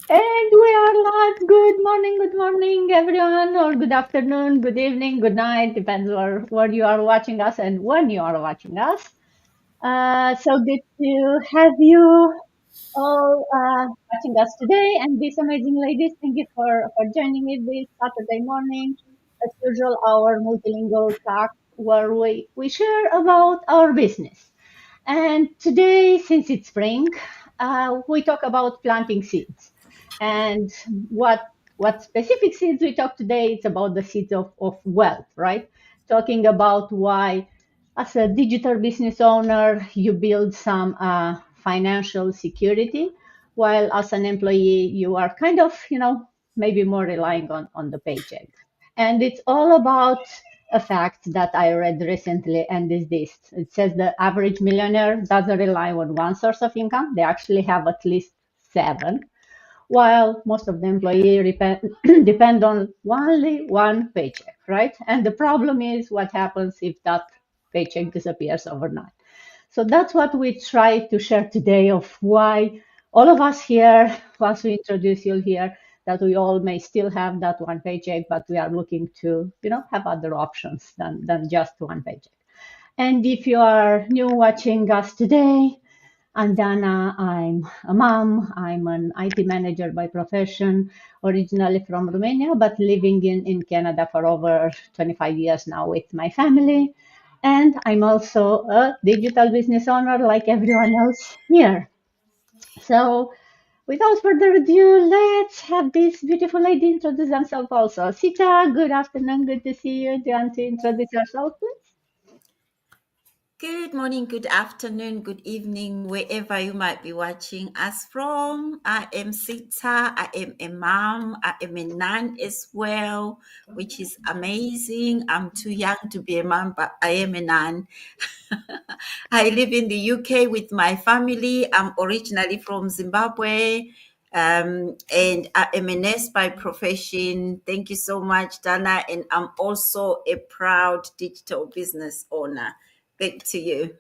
And we are live. Good morning, everyone, or good afternoon, good evening, good night, depends where you are watching us and when you are watching us. So good to have you all watching us today. And these amazing ladies, thank you for joining me this Saturday morning. As usual, our multilingual talk where we share about our business. And today, since it's spring, we talk about planting seeds. And what what specific seeds we talk today? It's about the seeds of wealth, right? Talking about why, as a digital business owner, you build some financial security, while as an employee, you are kind of, maybe more relying on the paycheck. And it's all about a fact that I read recently, and is this. It says the average millionaire doesn't rely on one source of income. They actually have at least seven, while most of the employees depend on only one paycheck, right? And the problem is what happens if that paycheck disappears overnight. So that's what we try to share today of why all of us here, once we introduce you here, that we all may still have that one paycheck, but we are looking to, have other options than just one paycheck. And if you are new watching us today, I'm Dana. I'm a mom. I'm an IT manager by profession, originally from Romania, but living in Canada for over 25 years now with my family. And I'm also a digital business owner like everyone else here. So, without further ado, let's have this beautiful lady introduce themselves also. Sita, good afternoon. Good to see you. Do you want to introduce yourself, please? Good morning, good afternoon, good evening, wherever you might be watching us from. I am Sita. I am a mom. I am a nun as well, which is amazing. I'm too young to be a mom, but I am a nun. I live in the UK with my family. I'm originally from Zimbabwe. And I am a nurse by profession. Thank you so much, Dana. And I'm also a proud digital business owner. Back to you.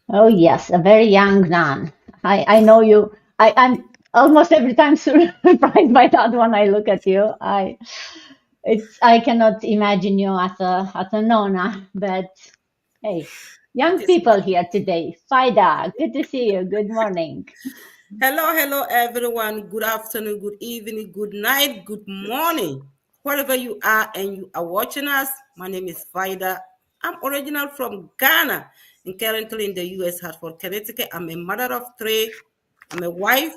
Oh yes, a very young nun. I know you. I'm almost every time surprised by that when I look at you. I cannot imagine you as a nonna, but hey, It young is my people here today. Fida, good to see you. Good morning. hello, everyone. Good afternoon, good evening, good night, good morning. Wherever you are and you are watching us, my name is Vida. I'm original from Ghana and currently in the US, Hartford, Connecticut. I'm a mother of three. I'm a wife,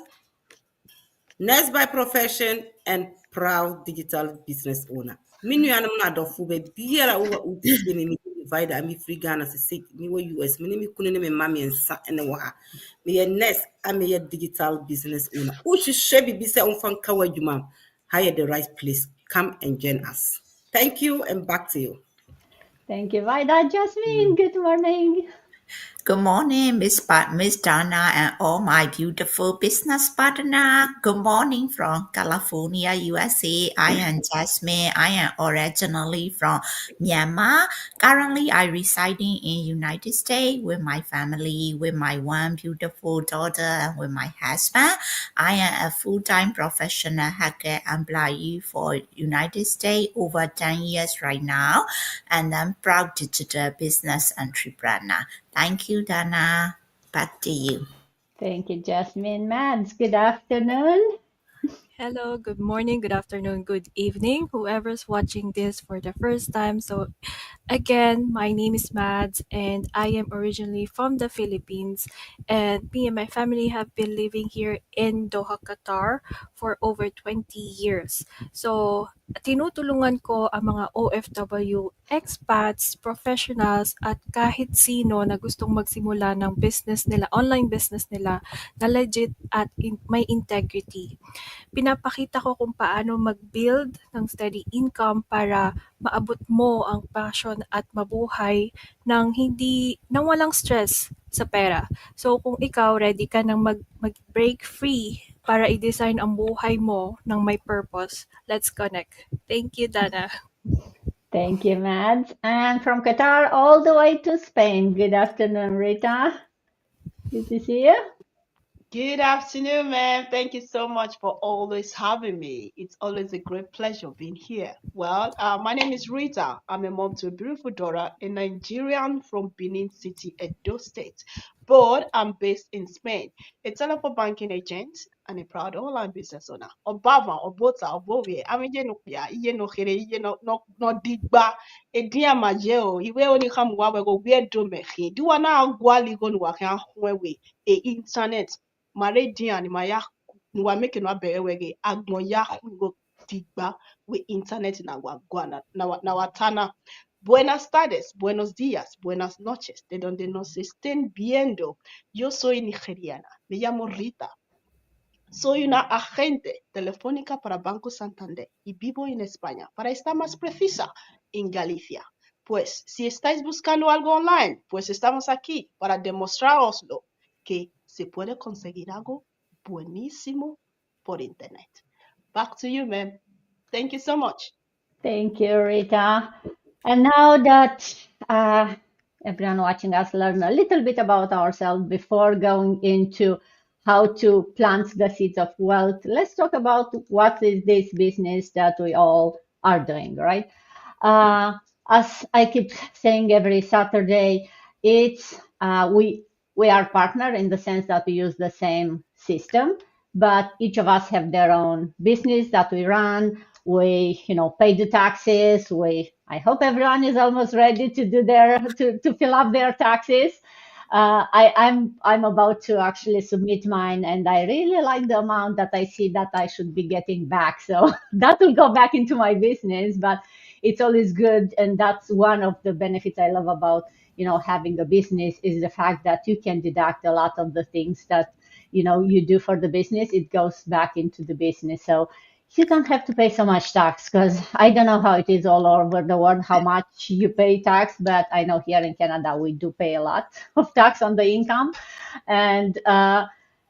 nurse by profession, and proud digital business owner. Me nuanom na adɔfo baabiara a wowɔ wotie me me divide a mefiri Ghana sese mewɔ US me ne me kunu ne me mma mmiɛnsa ne wɔ ha. Meyɛ nurse a meyɛ digital business owner. Wohwehwɛ biribi sɛ womfa nka w'adwuma a, ha yɛ the right place. Come and join us. Thank you and back to you. Thank you, Vida. Jasmine, good morning. Good morning, Miss Donna, and all my beautiful business partner. Good morning from California, USA. I am Jasmine. I am originally from Myanmar. Currently, I residing in United States with my family, with my one beautiful daughter, and with my husband. I am a full-time professional hacker employee for United States over 10 years right now, and I'm proud digital business entrepreneur. Thank you, Dana. Back to you. Thank you, Jasmine. Mads, good afternoon. Hello, good morning, good afternoon, good evening, whoever's watching this for the first time. So, again, my name is Mads, and I am originally from the Philippines. And me and my family have been living here in Doha, Qatar for over 20 years. So, tinutulungan ko ang mga OFW, expats, professionals, at kahit sino na gustong magsimula ng business nila, online business nila, na legit at may integrity. Pinapakita ko kung paano mag-build ng steady income para maabot mo ang passion at mabuhay nang walang stress sa pera. So kung ikaw ready ka nang mag-break free para i-design ang buhay mo ng may purpose, let's connect. Thank you, Dana. Thank you, Mads. And from Qatar all the way to Spain. Good afternoon, Rita. Good to see you. Good afternoon, ma'am. Thank you so much for always having me. It's always a great pleasure being here. Well, my name is Rita. I'm a mom to a beautiful daughter, a Nigerian from Benin City, Edo State. But I'm based in Spain, a telephone banking agent and a proud online business owner. Obama, Obota, Obowie, Amijenukya, Iyenokere, no digba, Ediamajo, Iwe Onikam Wawego, Wedomehi, Duana Gwaligon Wakan Wewe, a internet. Mare dian ma ya wa make no abere wege agbon ya go digba with internet na wa gwana na watana. Buenas tardes, buenos días, buenas noches, de donde nos estén viendo. Yo soy nigeriana, me llamo Rita. Soy una agente telefónica para Banco Santander y vivo en España, para estar más precisa, en Galicia. Pues si estáis buscando algo online, pues estamos aquí para demostraroslo que se puede conseguir algo buenísimo por internet. Back to you, ma'am. Thank you so much. Thank you, Rita. And now that everyone watching us learn a little bit about ourselves before going into how to plant the seeds of wealth, let's talk about what is this business that we all are doing, right? Uh, as I keep saying every Saturday, it's we are partner in the sense that we use the same system, but each of us have their own business that we run. We, pay the taxes. I hope everyone is almost ready to do to fill up their taxes. I'm about to actually submit mine, and I really like the amount that I see that I should be getting back. So that will go back into my business, but it's always good, and that's one of the benefits I love about having a business is the fact that you can deduct a lot of the things that you do for the business. It goes back into the business, so you don't have to pay so much tax, because I don't know how it is all over the world, how much you pay tax, but I know here in Canada we do pay a lot of tax on the income. And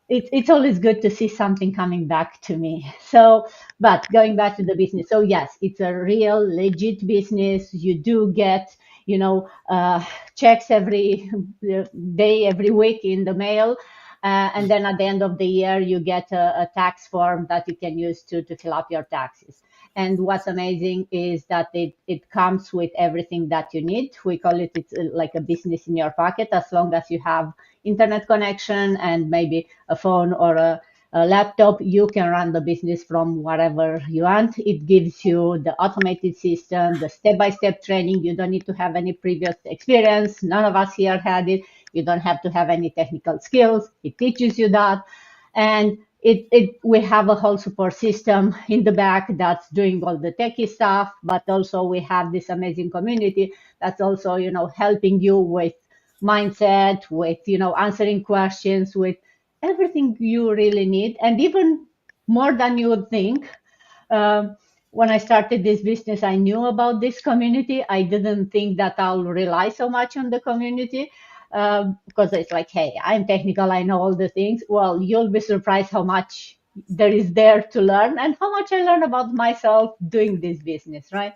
it's always good to see something coming back to me. So, but going back to the business, so yes, it's a real legit business. You do get, checks every day, every week in the mail. And then at the end of the year, you get a tax form that you can use to fill up your taxes. And what's amazing is that it comes with everything that you need. We call it's like a business in your pocket, as long as you have internet connection and maybe a phone or a laptop, you can run the business from wherever you want. It gives you the automated system, the step-by-step training. You don't need to have any previous experience. None of us here had it. You don't have to have any technical skills. It teaches you that. And we have a whole support system in the back that's doing all the techie stuff, but also we have this amazing community that's also, helping you with mindset, with, answering questions, with everything you really need, and even more than you would think. Um, when I started this business, I knew about this community. I didn't think that I'll rely so much on the community, because it's like, hey, I'm technical, I know all the things. Well, you'll be surprised how much there is there to learn and how much I learned about myself doing this business, right?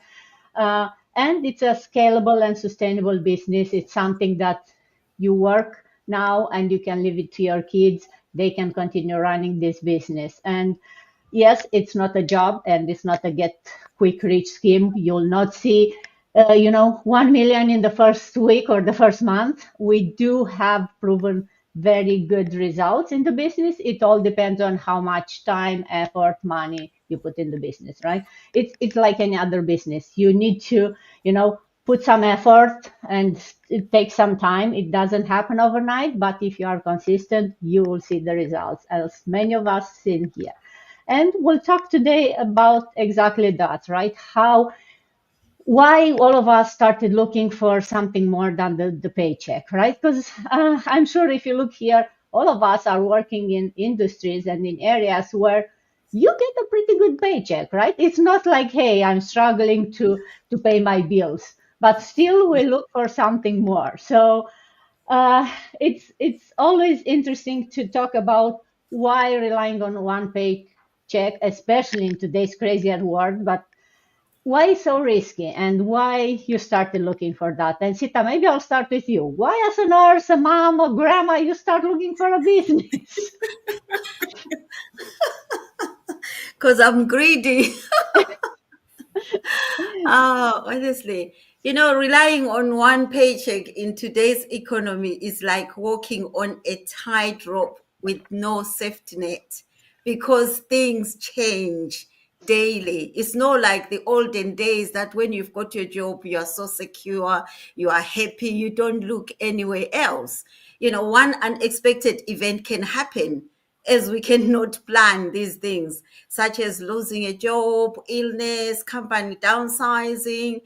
And it's a scalable and sustainable business. It's something that you work now and you can leave it to your kids. They can continue running this business. And yes, it's not a job and it's not a get quick rich scheme. You'll not see, 1 million in the first week or the first month. We do have proven very good results in the business. It all depends on how much time, effort, money you put in the business, right? It's like any other business. You need to, put some effort, and it takes some time. It doesn't happen overnight, but if you are consistent, you will see the results, as many of us seen here. And we'll talk today about exactly that, right? Why all of us started looking for something more than the paycheck, right? Because I'm sure if you look here, all of us are working in industries and in areas where you get a pretty good paycheck, right? It's not like, hey, I'm struggling to pay my bills, but still we look for something more. So it's always interesting to talk about why relying on one paycheck, especially in today's crazier world, but why so risky and why you started looking for that? And Sita, maybe I'll start with you. Why, as a nurse, a mom, a grandma, you start looking for a business? Because I'm greedy. Honestly, relying on one paycheck in today's economy is like walking on a tightrope with no safety net because things change daily. It's not like the olden days that when you've got your job, you are so secure, you are happy, you don't look anywhere else. One unexpected event can happen as we cannot plan these things, such as losing a job, illness, company downsizing,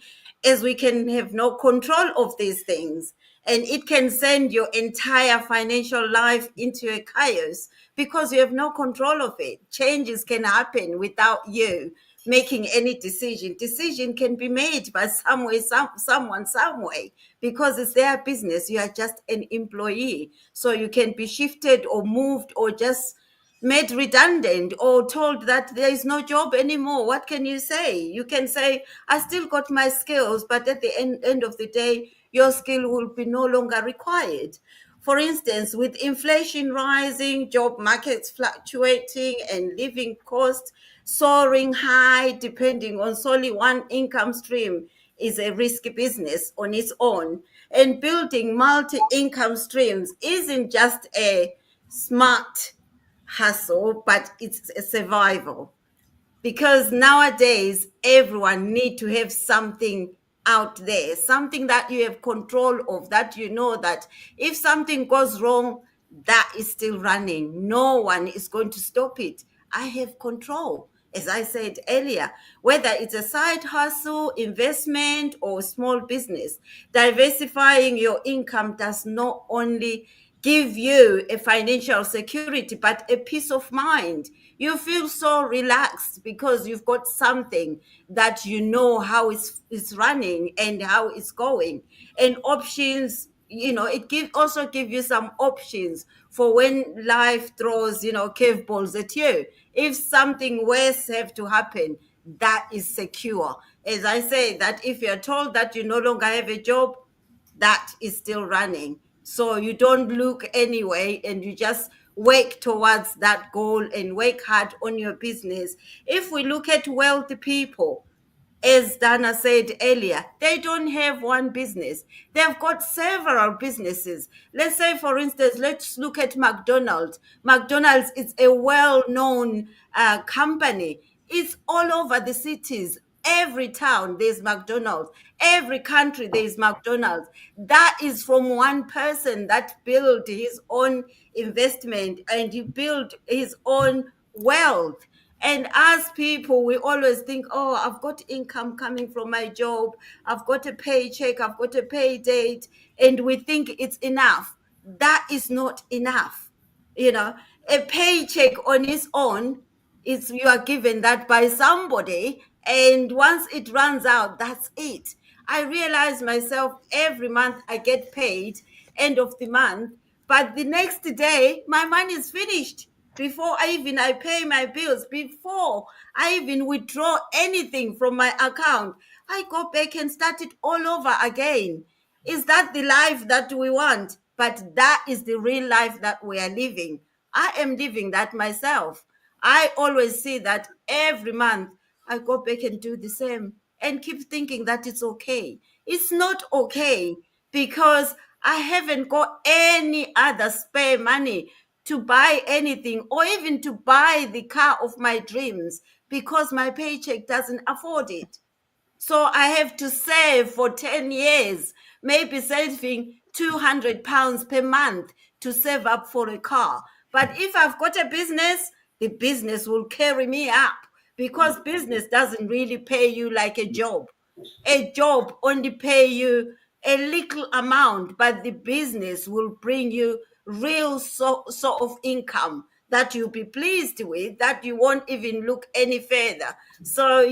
as we can have no control of these things. And it can send your entire financial life into a chaos because you have no control of it. Changes can happen without you making any decision. Decision can be made by someone, some way, because it's their business. You are just an employee. So you can be shifted or moved or just made redundant or told that there is no job anymore. What can you say? You can say, I still got my skills, but at the end of the day, your skill will be no longer required. For instance, with inflation rising, job markets fluctuating, and living costs soaring high, depending on solely one income stream, is a risky business on its own. And building multi income streams isn't just a smart hustle, but it's a survival because nowadays everyone need to have something out there, something that you have control of, that you know that if something goes wrong, that is still running. No one is going to stop it. I have control. As I said earlier, whether it's a side hustle, investment, or small business, diversifying your income does not only give you a financial security, but a peace of mind. You feel so relaxed because you've got something that you know how it's running and how it's going. And options, also give you some options for when life throws, curveballs at you. If something worse have to happen, that is secure. As I say, that if you're told that you no longer have a job, that is still running. So you don't look anyway and you just work towards that goal and work hard on your business. If we look at wealthy people, as Dana said earlier, they don't have one business. They've got several businesses. Let's say, for instance, let's look at McDonald's. McDonald's is a well-known company. It's all over the cities. Every town there's McDonald's. Every country there's McDonald's. That is from one person that built his own investment and he built his own wealth. And as people, we always think, oh, I've got income coming from my job. I've got a paycheck. I've got a pay date. And we think it's enough. That is not enough. A paycheck on its own is you are given that by somebody. And once it runs out, that's it. I realize myself every month I get paid end of the month, but the next day my money is finished before I pay my bills, before I even withdraw anything from my account. I go back and start it all over again. Is that the life that we want? But that is the real life that we are living. I am living that myself. I always see that every month I go back and do the same and keep thinking that it's okay. It's not okay because I haven't got any other spare money to buy anything or even to buy the car of my dreams because my paycheck doesn't afford it. So I have to save for 10 years, maybe saving £200 per month to save up for a car. But if I've got a business, the business will carry me up because business doesn't really pay you like a job. A job only pay you a little amount, but the business will bring you real sort of income that you'll be pleased with, that you won't even look any further. So,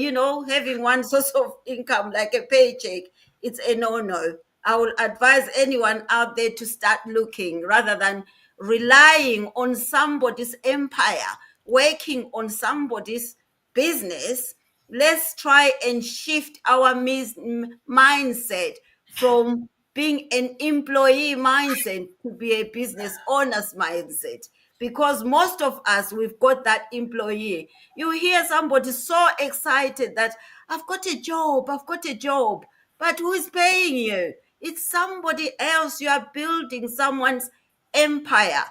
having one source of income like a paycheck, it's a no-no. I will advise anyone out there to start looking rather than relying on somebody's empire, working on somebody's business, let's try and shift our mindset from being an employee mindset to be a business owner's mindset, because most of us, we've got that employee. You hear somebody so excited that I've got a job, I've got a job, but who is paying you? It's somebody else. You are building someone's empire.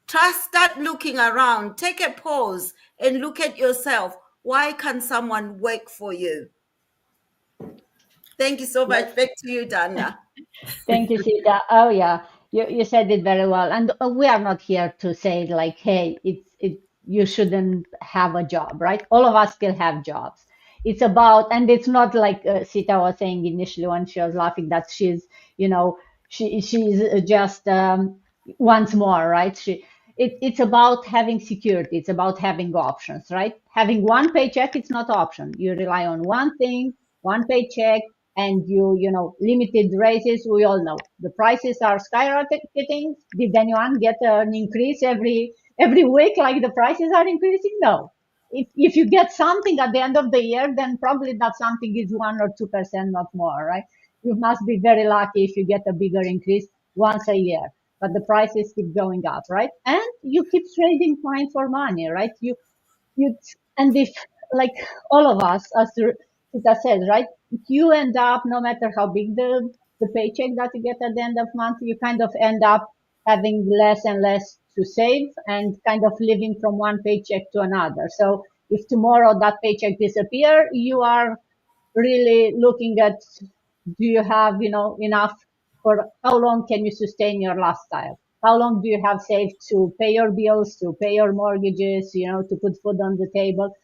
Just start looking around, take a pause and look at yourself. Why can't someone work for you? Thank you so much. Back to you, Dana. Thank you, Sita. Oh yeah, you said it very well. And we are not here to say like, hey, you shouldn't have a job, right? All of us still have jobs. It's about, and it's not like Sita was saying initially when she was laughing that she's, you know, she's just once more, right? It's about having security. It's about having options, right? Having one paycheck, it's not option. You rely on one thing, one paycheck, and you know limited raises. We all know the prices are skyrocketing. Did anyone get an increase every week like the prices are increasing? No. If you get something at the end of the year, then probably that something is 1 or 2%, not more, right? You must be very lucky if you get a bigger increase once a year, but the prices keep going up, right? And you keep trading time for money, right? You and if like all of us, as Rita says, right, you end up, no matter how big the paycheck that you get at the end of month, you kind of end up having less and less to save and kind of living from one paycheck to another. So if tomorrow that paycheck disappear, you are really looking at, do you have enough, for how long can you sustain your lifestyle? How long do you have saved to pay your bills, to pay your mortgages, to put food on the table?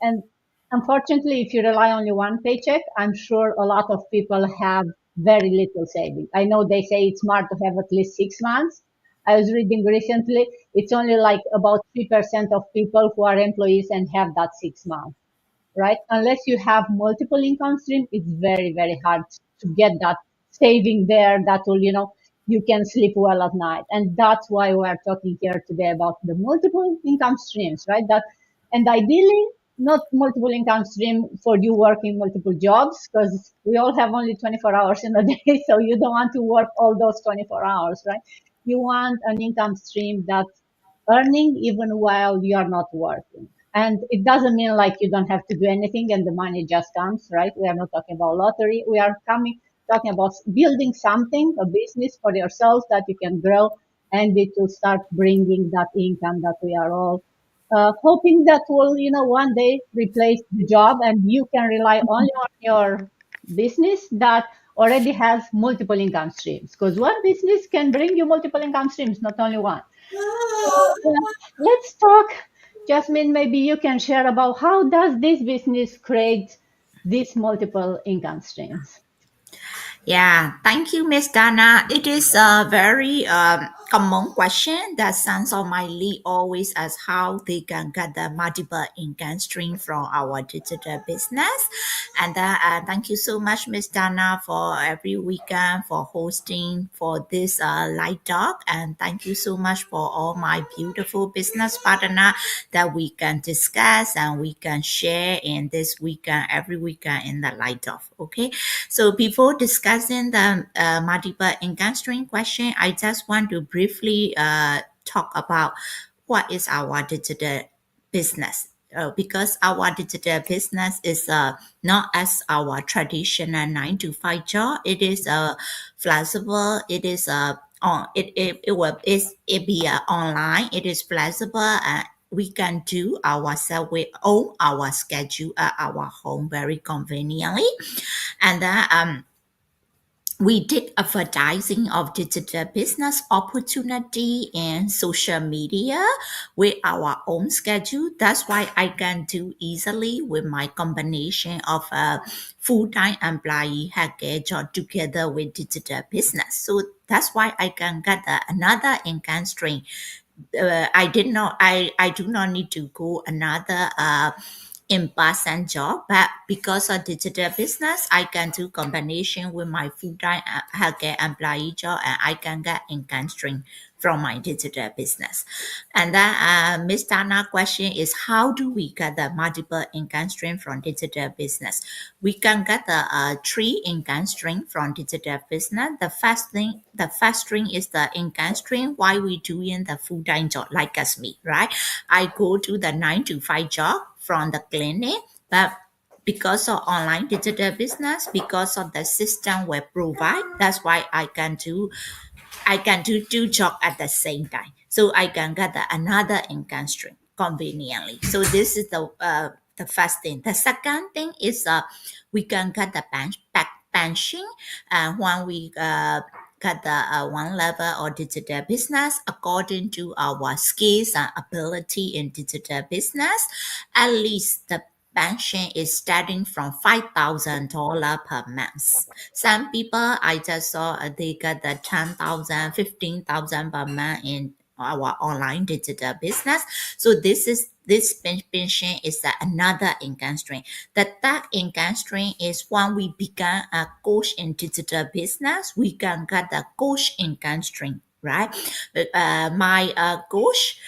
And unfortunately, if you rely only one paycheck, I'm sure a lot of people have very little saving. I know they say it's smart to have at least 6 months. I was reading recently, it's only like about 3% of people who are employees and have that 6 months, right? Unless you have multiple income streams, it's very, very hard to get that saving there that will, you can sleep well at night. And that's why we're talking here today about the multiple income streams, right? And ideally, not multiple income stream for you working multiple jobs, because we all have only 24 hours in a day. So you don't want to work all those 24 hours, right? You want an income stream that's earning even while you are not working. And it doesn't mean like you don't have to do anything and the money just comes, right? We are not talking about lottery. We are talking about building something, a business for yourselves that you can grow, and it will start bringing that income that we are all hoping that will, one day replace the job, and you can rely only on your business that already has multiple income streams, because one business can bring you multiple income streams, not only one. So let's talk, Jasmine. Maybe you can share about how does this business create these multiple income streams? Yeah, thank you, Miss Dana. It is a very common question that sounds on my lead always as how they can get the multiple income stream from our digital business. And thank you so much, Miss Dana, for every weekend for hosting for this light talk. And thank you so much for all my beautiful business partner that we can discuss and we can share in this weekend, every weekend in the light talk. Okay. So before discussing the multiple income stream question, I just want to briefly talk about what is our digital business. Because our digital business is not as our traditional 9 to 5 job. It is flexible. It is it be online. It is flexible. We can do ourselves. We own our schedule at our home very conveniently, and we did advertising of digital business opportunity and social media with our own schedule. That's why I can do easily with my combination of a full-time employee package or together with digital business. So that's why I can get another income stream. I do not need to go another in-person job, but because of digital business, I can do combination with my full-time healthcare employee job, and I can get income stream from my digital business. And then Miss Dana question is how do we get the multiple income stream from digital business? We can get the three income stream from digital business. The first string is the income stream while we doing the full time job like us me, right? I go to the 9 to 5 job from the clinic, but because of online digital business, because of the system we provide, that's why I can do two jobs at the same time. So I can get another income stream conveniently. So this is the first thing. The second thing is we can get the pension when we get the one level or digital business according to our skills and ability in digital business. At least the pension is starting from $5,000 per month. Some people I just saw they get the 10,000, 15,000 per month in our online digital business. So this pension is another income stream. The third income stream is when we become a coach in digital business, we can get the coach income stream, right? My coach,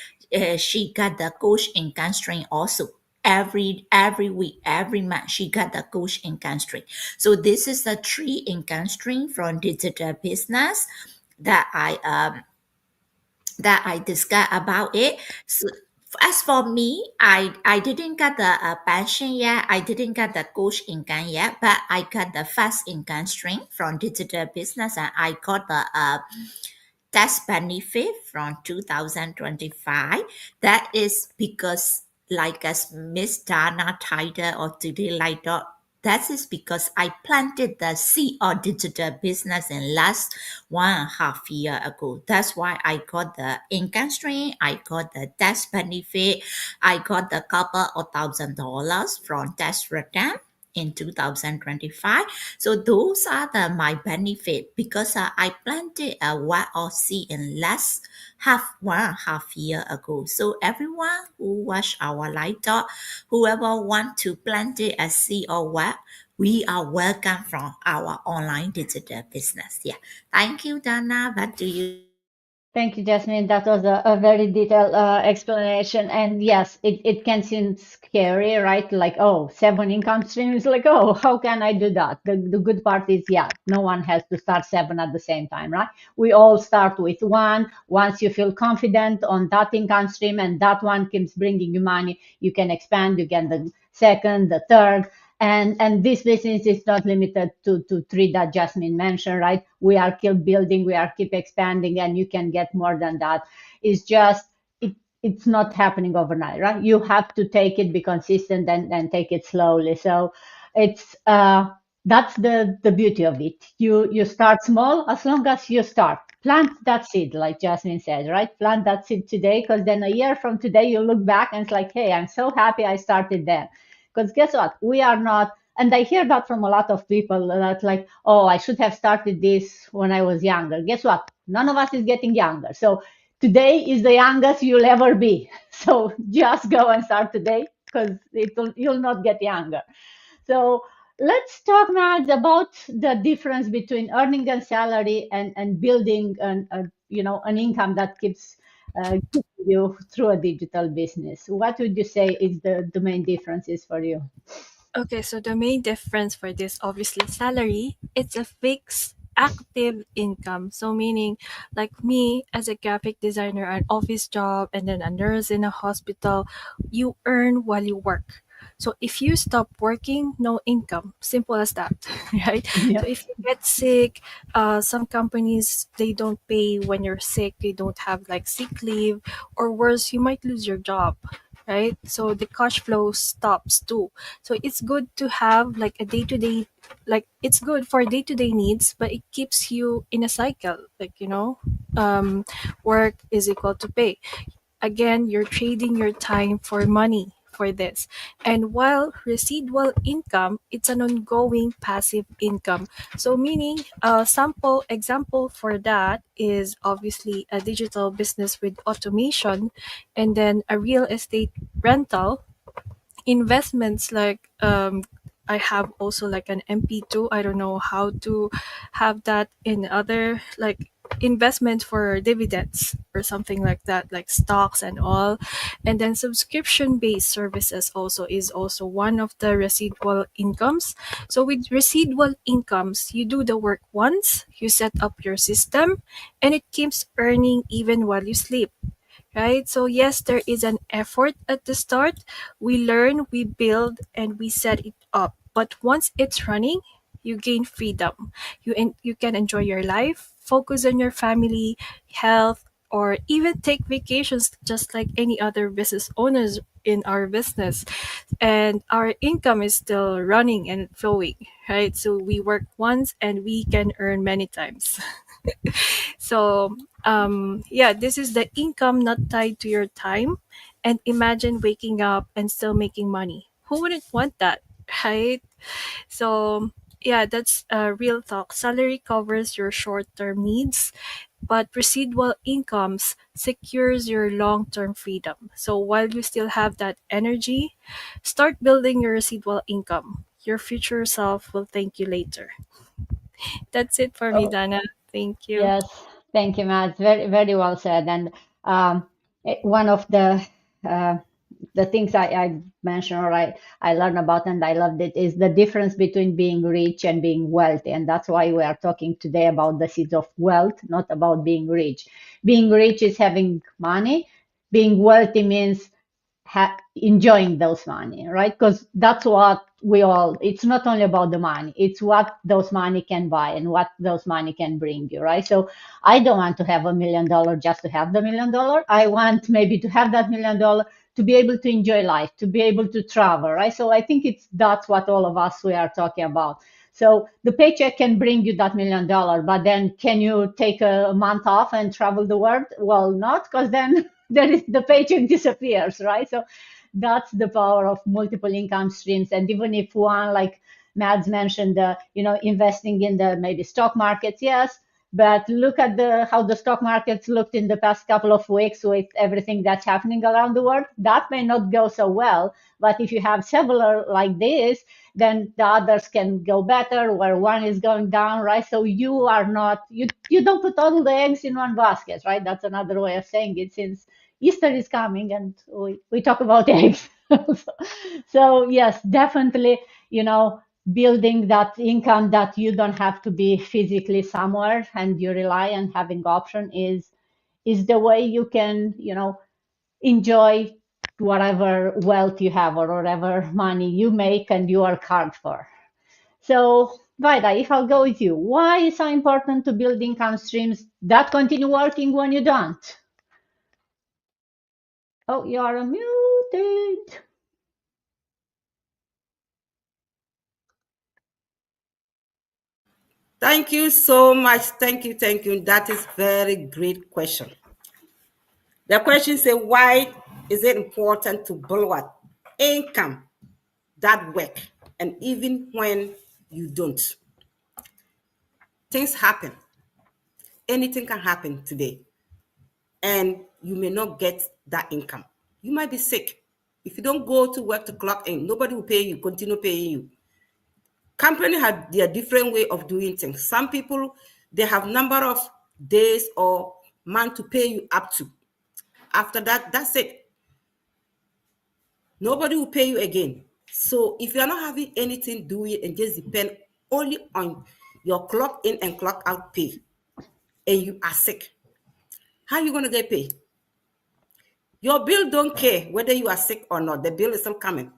she got the coach income stream also every week, every month she got the coach income stream. So this is the three income stream from digital business that I discussed about it. So as for me, I didn't get the pension yet. I didn't get the coach income yet, but I got the fast income stream from digital business, and I got the tax benefit from 2025. That is because, like as Miss Dana title or today like that is because I planted the seed of digital business in last 1.5 year ago. That's why I got the income stream, I got the tax benefit, I got the couple of $1,000 from tax return in 2025. So those are my benefit because I planted a wild or seed in last 1.5 year ago. So everyone who watch our live talk, whoever want to plant it a seed or what, we are welcome from our online digital business. Yeah. Thank you, Dana. Back to you. Thank you, Jasmine. That was a very detailed explanation. And yes, it can seem scary, right? Like, oh, seven income streams. Like, oh, how can I do that? The good part is, yeah, no one has to start seven at the same time, right? We all start with one. Once you feel confident on that income stream and that one keeps bringing you money, you can expand. You get the second, the third. And this business is not limited to three that Jasmine mentioned, right? We are keep building, we are keep expanding, and you can get more than that. It's just it's not happening overnight, right? You have to take it, be consistent, and take it slowly. So it's that's the beauty of it. You start small as long as you start. Plant that seed, like Jasmine said, right? Plant that seed today, because then a year from today you look back and it's like, hey, I'm so happy I started then. Because guess what? We are not, and I hear that from a lot of people that like, oh, I should have started this when I was younger. Guess what? None of us is getting younger. So today is the youngest you'll ever be. So just go and start today because you'll not get younger. So let's talk, Matt, about the difference between earning a salary and building an income that keeps you through a digital business. What would you say is the main differences for you? Okay, so the main difference for this obviously salary, it's a fixed active income. So meaning like me as a graphic designer, an office job and then a nurse in a hospital, you earn while you work. So if you stop working, no income. Simple as that, right? Yeah. So if you get sick, some companies they don't pay when you're sick. They don't have like sick leave, or worse, you might lose your job, right? So the cash flow stops too. So it's good to have like a day to day, like it's good for day to day needs, but it keeps you in a cycle. Like, work is equal to pay. Again, you're trading your time for money for this. And while residual income, it's an ongoing passive income. So meaning a sample example for that is obviously a digital business with automation and then a real estate rental investments like I have also like an MP2. I don't know how to have that in other like investment for dividends or something like that, like stocks and all. And then subscription based services also is also one of the residual incomes. So with residual incomes, you do the work once, you set up your system, and it keeps earning even while you sleep, right? So yes, there is an effort at the start. We learn, we build, and we set it up. But once it's running, you gain freedom. You can enjoy your life, focus on your family, health, or even take vacations just like any other business owners in our business. And our income is still running and flowing, right? So we work once and we can earn many times. So, yeah, this is the income not tied to your time. And imagine waking up and still making money. Who wouldn't want that, right? So, yeah, that's a real talk. Salary covers your short term needs, but residual incomes secures your long term freedom. So, while you still have that energy, start building your residual income. Your future self will thank you later. That's it for me, Oh, Dana. Thank you. yes, thank you, Matt. Very, very well said. And one of uh, the things I mentioned or I learned about and I loved it is the difference between being rich and being wealthy. And that's why we are talking today about the seeds of wealth, not about being rich. Being rich is having money. Being wealthy means enjoying those money, right? Because that's what we all, it's not only about the money, it's what those money can buy and what those money can bring you, right? So I don't want to have $1 million just to have the $1 million. I want maybe to have that $1 million to be able to enjoy life, to be able to travel, right? So I think that's what all of us we are talking about. So the paycheck can bring you that $1 million, but then can you take a month off and travel the world? Well, not, because then the paycheck disappears, right? So that's the power of multiple income streams. And even if one, like Mads mentioned, investing in the maybe stock markets, yes, but look at the how the stock markets looked in the past couple of weeks with everything that's happening around the world. That may not go so well, but if you have several like this, then the others can go better where one is going down, right? So you are not you don't put all the eggs in one basket, right? That's another way of saying it, since Easter is coming and we talk about eggs. So yes, definitely, building that income that you don't have to be physically somewhere and you rely on having option is the way you can, enjoy whatever wealth you have or whatever money you make and you work hard for. So, Vaida, if I'll go with you, why is so important to build income streams that continue working when you don't? Oh, you are muted. Thank you so much. Thank you. Thank you. That is very great question. The question says, why is it important to build what? Income that work. And even when you don't, things happen. Anything can happen today. And you may not get that income. You might be sick. If you don't go to work to clock in, nobody will pay you, continue paying you. Company have their different way of doing things. Some people, they have number of days or month to pay you up to. After that, that's it. Nobody will pay you again. So if you're not having anything doing and just depend only on your clock in and clock out pay, and you are sick, how are you going to get paid? Your bill don't care whether you are sick or not. The bill is still coming.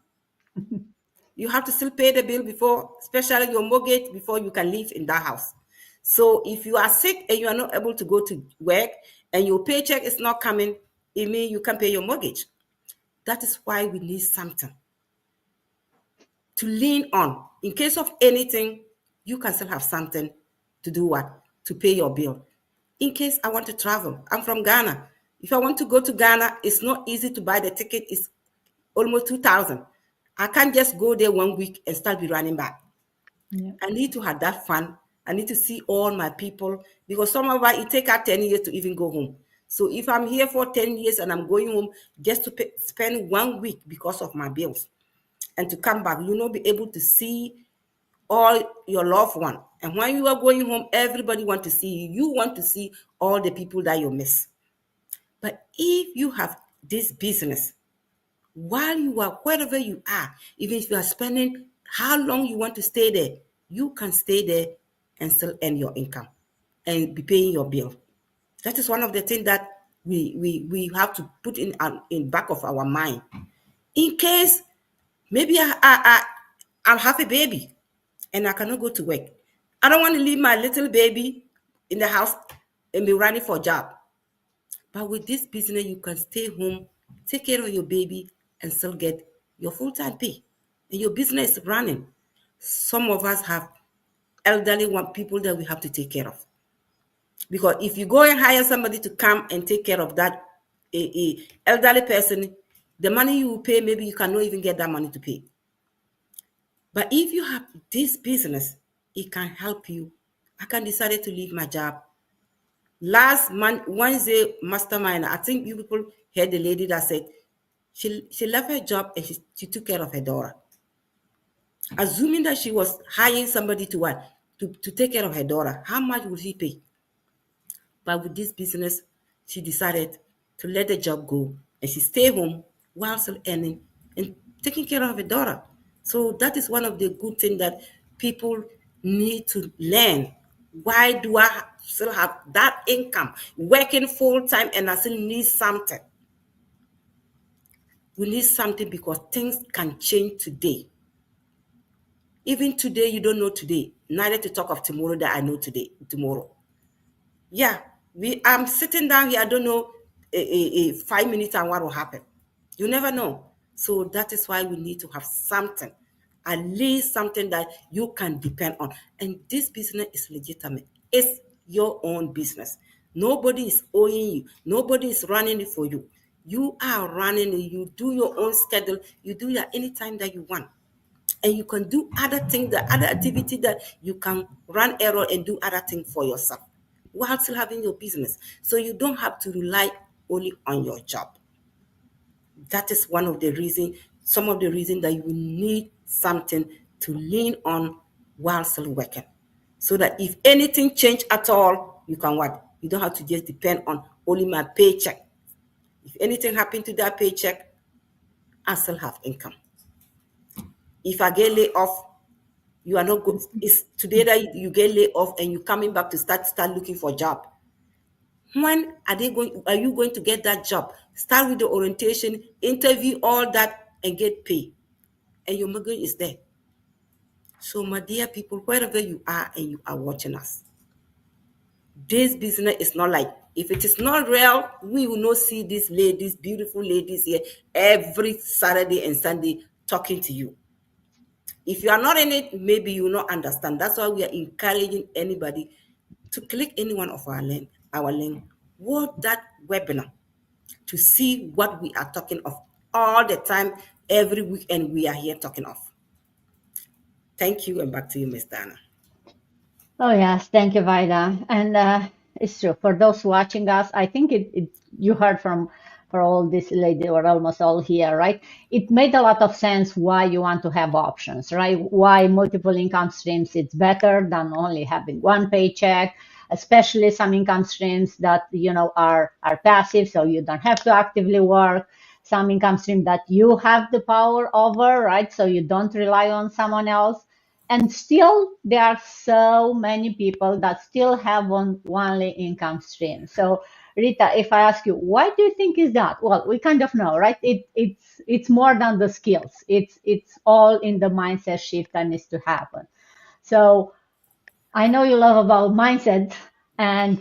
You have to still pay the bill before, especially your mortgage, before you can live in that house. So if you are sick and you are not able to go to work and your paycheck is not coming, it means you can pay your mortgage. That is why we need something to lean on. In case of anything, you can still have something to do what? To pay your bill. In case I want to travel, I'm from Ghana. If I want to go to Ghana, it's not easy to buy the ticket. It's almost 2,000. I can't just go there 1 week and start be running back. Yeah. I need to have that fun. I need to see all my people because some of us, it take us 10 years to even go home. So if I'm here for 10 years and I'm going home just to spend 1 week because of my bills and to come back, you'll not be able to see or your loved one. And when you are going home, everybody want to see you. You want to see all the people that you miss. But if you have this business, while you are wherever you are, even if you are spending how long you want to stay there, you can stay there and still earn your income and be paying your bill. That is one of the things that we have to put in back of our mind. In case maybe I'll have a baby and I cannot go to work. I don't want to leave my little baby in the house and be running for a job. But with this business, you can stay home, take care of your baby, and still get your full-time pay. And your business is running. Some of us have elderly one people that we have to take care of. Because if you go and hire somebody to come and take care of that elderly person, the money you will pay, maybe you cannot even get that money to pay. But if you have this business, it can help you. I can decide to leave my job. Last month, Wednesday mastermind, I think you people heard the lady that said she left her job and she took care of her daughter. Assuming that she was hiring somebody to what? To take care of her daughter. How much would she pay? But with this business, she decided to let the job go and she stayed home while still earning and taking care of her daughter. So that is one of the good things that people need to learn. Why do I still have that income, working full time, and I still need something? We need something because things can change today. Even today, you don't know today. Neither to talk of tomorrow that I know today, tomorrow. Yeah, I'm sitting down here. I don't know a 5 minutes and what will happen. You never know. So that is why we need to have something, at least something that you can depend on. And this business is legitimate. It's your own business. Nobody is owing you. Nobody is running it for you. You are running it. You do your own schedule. You do that anytime that you want. And you can do other things, the other activity that you can run error and do other things for yourself while still having your business. So you don't have to rely only on your job. That is one of the reasons, some of the reasons that you need something to lean on while still working. So that if anything change at all, you can what? You don't have to just depend on only my paycheck. If anything happened to that paycheck, I still have income. If I get laid off, you are not good. It's today that you get laid off and you're coming back to start looking for a job. When are you going to get that job? Start with the orientation, interview, all that, and get paid. And your mortgage is there. So, my dear people, wherever you are and you are watching us, this business is not like, if it is not real, we will not see these ladies, beautiful ladies here every Saturday and Sunday talking to you. If you are not in it, maybe you will not understand. That's why we are encouraging anybody to click any one of our link, watch that webinar to see what we are talking of all the time, every weekend we are here talking of. Thank you, and back to you, Miss Dana. Oh yes, thank you, Vida. And it's true. For those watching us, I think it you heard from for all this lady or almost all here, right? It made a lot of sense why you want to have options, right? Why multiple income streams it's better than only having one paycheck, especially some income streams that are passive, so you don't have to actively work. Some income stream that you have the power over, right? So you don't rely on someone else, and still there are so many people that still have one income stream. So Rita, if I ask you, why do you think is that? Well, we kind of know, right? It's more than the skills. It's all in the mindset shift that needs to happen. So I know you love about mindset, and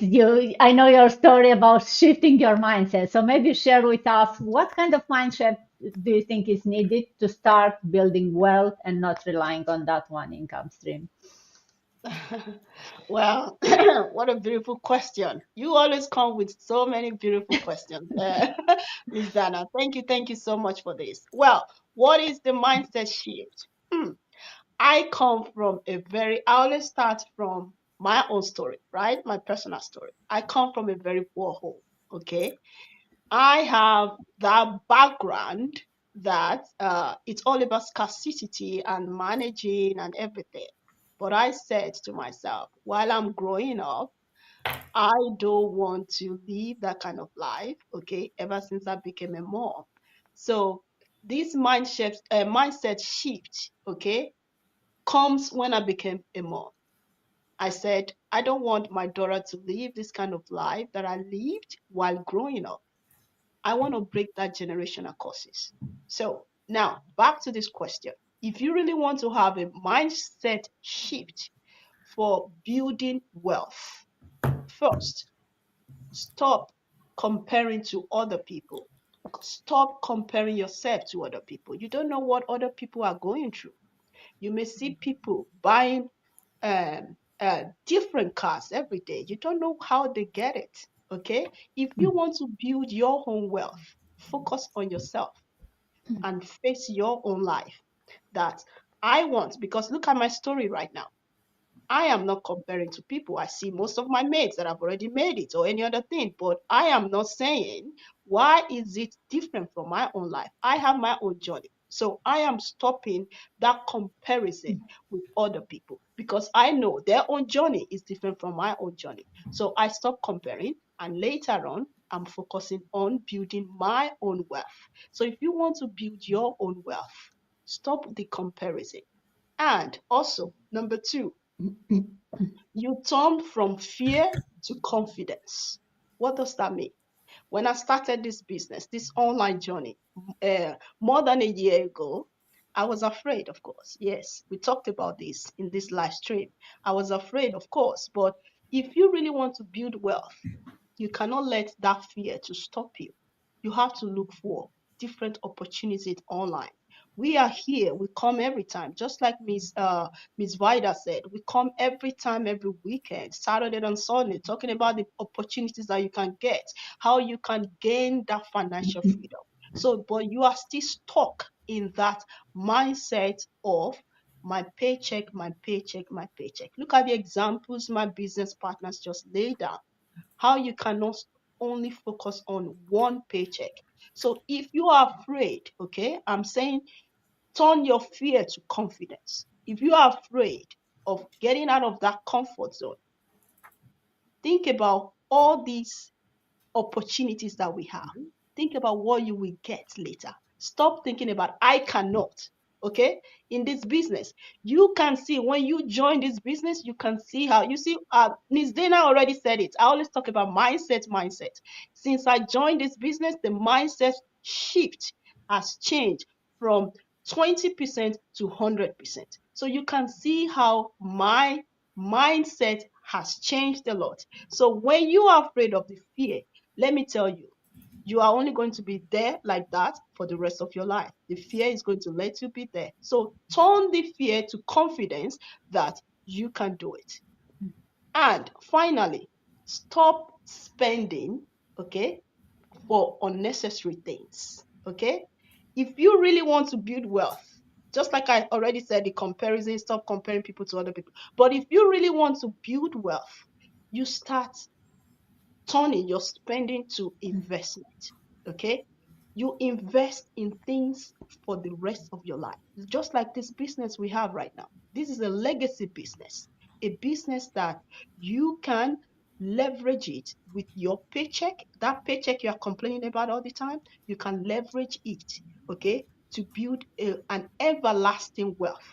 I know your story about shifting your mindset. So maybe share with us what kind of mindset do you think is needed to start building wealth and not relying on that one income stream? Well, what a beautiful question. You always come with so many beautiful questions, Miss Dana. Thank you so much for this. Well, what is the mindset shift? I come from I always start from my own story, right? My personal story. I come from a very poor home, okay? I have that background that it's all about scarcity and managing and everything. But I said to myself, while I'm growing up, I don't want to live that kind of life, okay, ever since I became a mom. So this mindset shift, okay, comes when I became a mom. I said, I don't want my daughter to live this kind of life that I lived while growing up. I want to break that generational curses. So now back to this question. If you really want to have a mindset shift for building wealth, first, stop comparing to other people. Stop comparing yourself to other people. You don't know what other people are going through. You may see people buying different cars every day. You don't know how they get it. Okay. If you want to build your own wealth, focus on yourself and face your own life. That I want, because look at my story right now. I am not comparing to people. I see most of my mates that have already made it or any other thing, but I am not saying why is it different from my own life. I have my own journey. So I am stopping that comparison with other people because I know their own journey is different from my own journey. So I stop comparing and later on, I'm focusing on building my own wealth. So if you want to build your own wealth, stop the comparison. And also, number two, you turn from fear to confidence. What does that mean? When I started this business, this online journey, more than a year ago, I was afraid, of course. Yes, we talked about this in this live stream. I was afraid, of course. But if you really want to build wealth, you cannot let that fear to stop you. You have to look for different opportunities online. We are here. We come every time, just like Miss Vida said. We come every time, every weekend, Saturday and Sunday, talking about the opportunities that you can get, how you can gain that financial freedom. So, but you are still stuck in that mindset of my paycheck, my paycheck, my paycheck. Look at the examples my business partners just laid down, how you cannot only focus on one paycheck. So if you are afraid, okay, I'm saying turn your fear to confidence. If you are afraid of getting out of that comfort zone, think about all these opportunities that we have. Think about what you will get later. Stop thinking about I cannot. Okay, in this business, you can see when you join this business, you can see how you see. Ms. Dana already said it. I always talk about mindset. Since I joined this business, the mindset shift has changed from 20% to 100%. So you can see how my mindset has changed a lot. So when you are afraid of the fear, let me tell you, you are only going to be there like that for the rest of your life. The fear is going to let you be there. So turn the fear to confidence that you can do it. And finally, stop spending, okay, for unnecessary things, okay? If you really want to build wealth, just like I already said, the comparison, stop comparing people to other people. But if you really want to build wealth, you start turning your spending to investment. Okay. You invest in things for the rest of your life. Just like this business we have right now. This is a legacy business, a business that you can leverage it with your paycheck. That paycheck you are complaining about all the time, you can leverage it, okay, to build an everlasting wealth.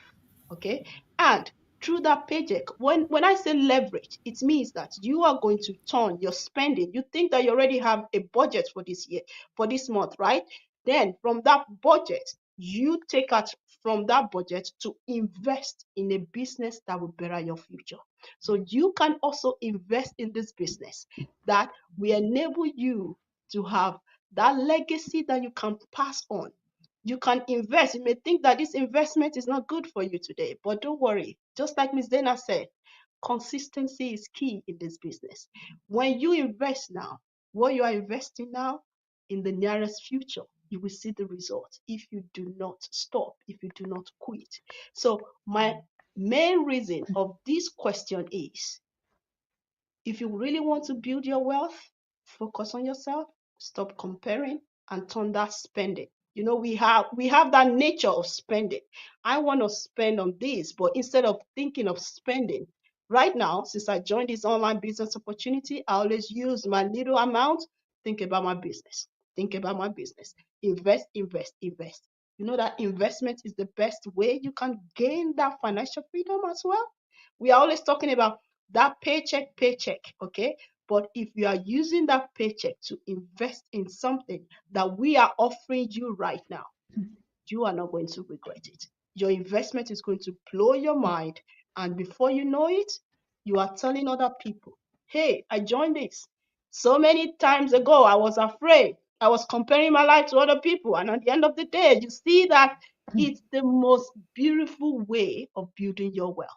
Okay. And through that paycheck, when I say leverage, it means that you are going to turn your spending. You think that you already have a budget for this year, for this month, right? Then from that budget, you take out from that budget to invest in a business that will better your future. So you can also invest in this business that will enable you to have that legacy that you can pass on. You can invest. You may think that this investment is not good for you today, but don't worry. Just like Miss Dana said, consistency is key in this business. When you invest now, what you are investing now, in the nearest future, you will see the result if you do not stop, if you do not quit. So, my main reason of this question is if you really want to build your wealth, focus on yourself, stop comparing, and turn that spending We have that nature of spending. I want to spend on this, but instead of thinking of spending right now, since I joined this online business opportunity, I always use my little amount. Think about my business. Think about my business. Invest, invest, invest. You know that investment is the best way you can gain that financial freedom as well. We are always talking about that paycheck, okay? But if you are using that paycheck to invest in something that we are offering you right now, you are not going to regret it. Your investment is going to blow your mind. And before you know it, you are telling other people, hey, I joined this. So many times ago, I was afraid. I was comparing my life to other people. And at the end of the day, you see that it's the most beautiful way of building your wealth.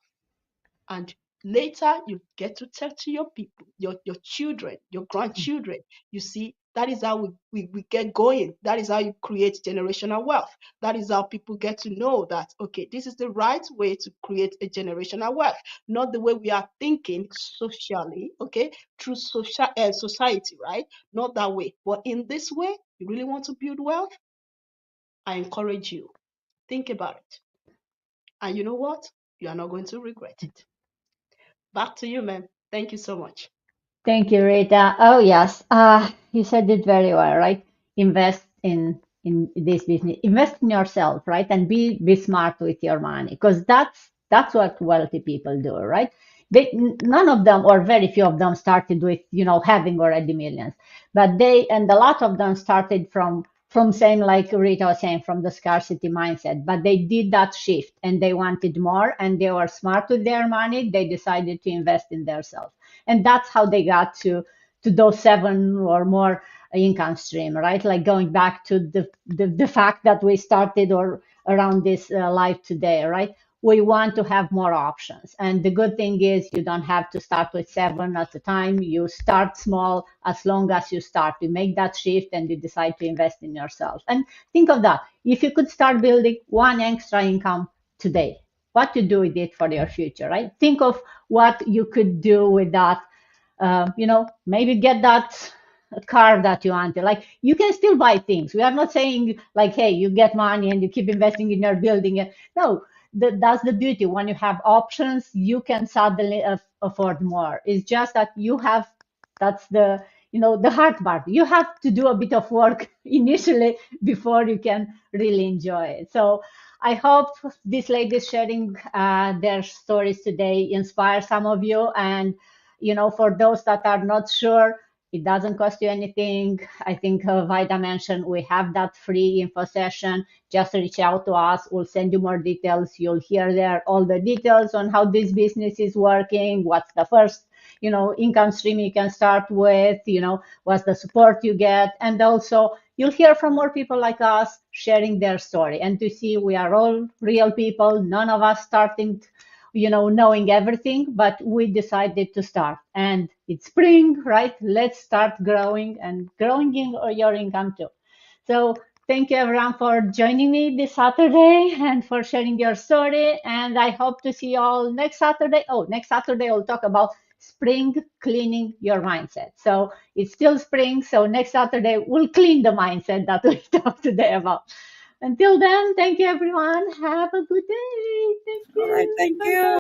And later you get to tell to your people, your children, your grandchildren. You see, that is how we get going. That is how you create generational wealth. That is how people get to know that, okay, this is the right way to create a generational wealth, not the way we are thinking socially, okay, through society, right? Not that way. But in this way, you really want to build wealth, I encourage you, think about it. And you know what? You are not going to regret it. Back to you, ma'am. Thank you so much. Thank you, Rita. Oh, yes. You said it very well, right? Invest in this business. Invest in yourself, right? And be smart with your money, because that's what wealthy people do, right? None of them, or very few of them, started with having already millions, but a lot of them started from saying, like Rita was saying, from the scarcity mindset. But they did that shift and they wanted more, and they were smart with their money. They decided to invest in themselves, and that's how they got to those seven or more income stream, right? Like going back to the fact that we started or around this live today, right? We want to have more options, and the good thing is you don't have to start with seven at a time. You start small. As long as you start, you make that shift and you decide to invest in yourself. And think of that: if you could start building one extra income today, what to do with it for your future, right? Think of what you could do with that. Maybe get that car that you want. Like, you can still buy things. We are not saying like, hey, you get money and you keep investing in your building. No, that's the beauty. When you have options, you can suddenly afford more. It's just that that's the hard part. You have to do a bit of work initially before you can really enjoy it. So I hope these ladies sharing their stories today inspire some of you. And for those that are not sure, it doesn't cost you anything. I think Vida mentioned we have that free info session. Just reach out to us. We'll send you more details. You'll hear there all the details on how this business is working, what's the first income stream you can start with, what's the support you get. And also you'll hear from more people like us sharing their story, and to see we are all real people. None of us starting knowing everything, but we decided to start. And it's spring, right? Let's start growing and growing in your income too. So thank you everyone for joining me this Saturday and for sharing your story. And I hope to see you all next Saturday. Oh, next Saturday we'll talk about spring cleaning your mindset. So it's still spring. So next Saturday we'll clean the mindset that we talked today about. Until then, thank you everyone. Have a good day. Thank All right. you. Thank Bye you. bye.